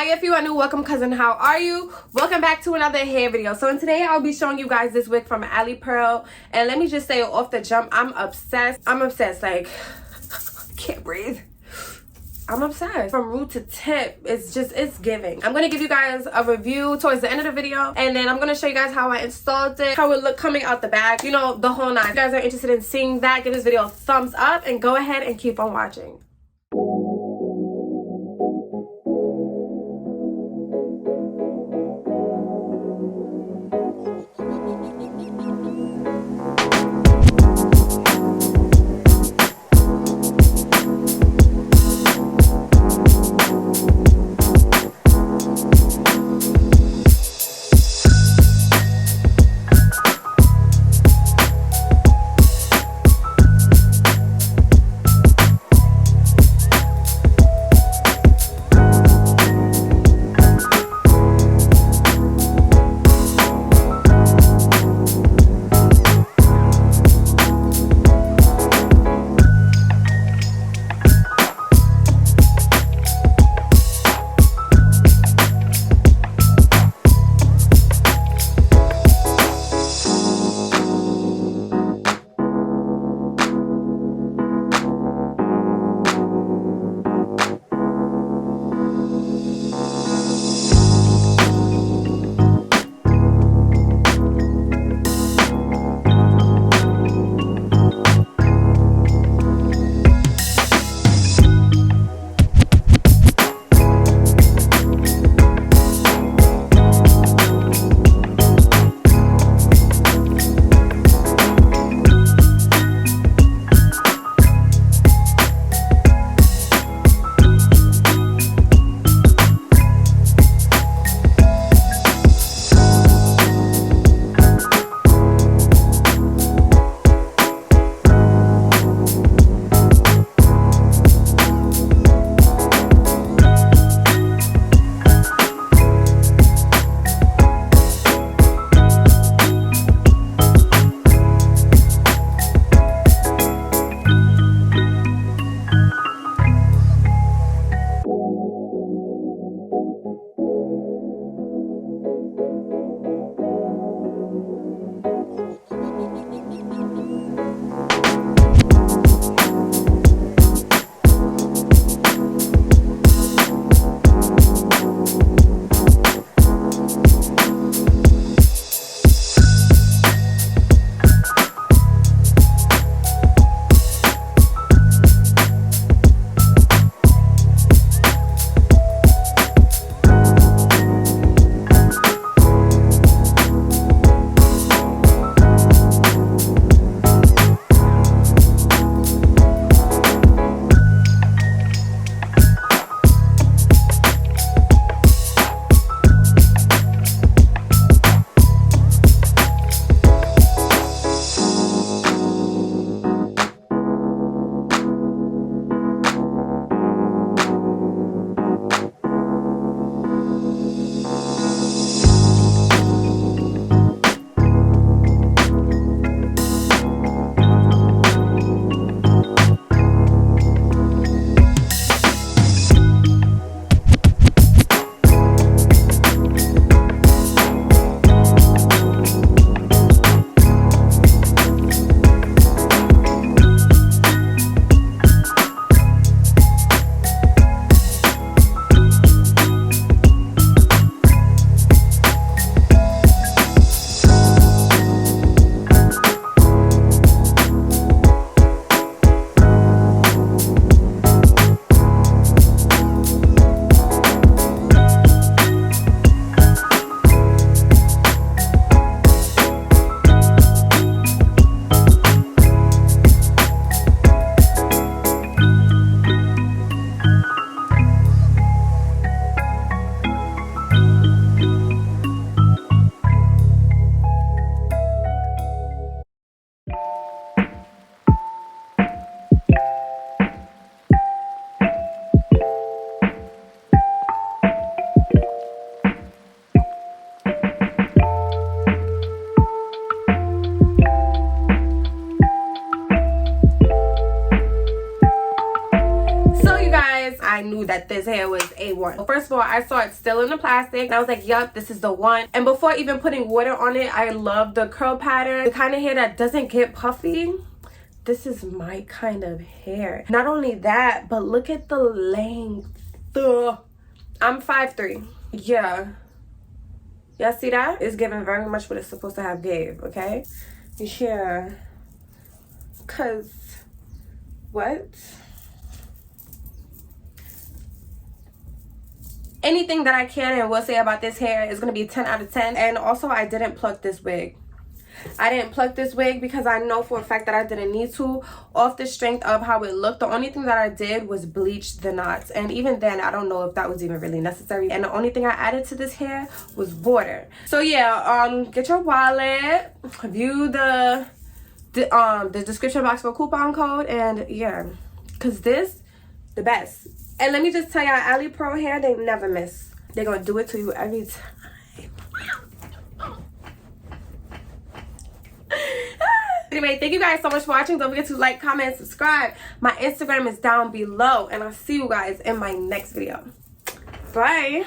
if you are new, welcome cousin, how are you? Welcome back to another hair video. So in today I'll be showing you guys this wig from Alipearl, and let me just say off the jump, I'm obsessed, like can't breathe. I'm obsessed from root to tip. It's giving. I'm gonna give you guys a review towards the end of the video, and then I'm gonna show you guys how I installed it, how it looked coming out the bag, you know, the whole nine. If you guys are interested in seeing that, give this video a thumbs up and go ahead and keep on watching. I knew that this hair was A1. First of all, I saw it still in the plastic and I was like, yup, this is the one. And before even putting water on it, I love the curl pattern, the kind of hair that doesn't get puffy. This is my kind of hair. Not only that, but look at the length. Ugh. I'm 5'3". Yeah. Y'all see that? It's giving very much what it's supposed to have gave, okay? Yeah. Cause what? Anything that I can and will say about this hair is gonna be 10 out of 10. And also, I didn't pluck this wig. I didn't pluck this wig because I know for a fact that I didn't need to, off the strength of how it looked. The only thing that I did was bleach the knots, and even then I don't know if that was even really necessary. And the only thing I added to this hair was water. So yeah, get your wallet, view the description box for a coupon code, and yeah, because this the best. And let me just tell y'all, Alipearl hair, they never miss. They're gonna do it to you every time. Anyway, thank you guys so much for watching. Don't forget to like, comment, subscribe. My Instagram is down below, and I'll see you guys in my next video. Bye.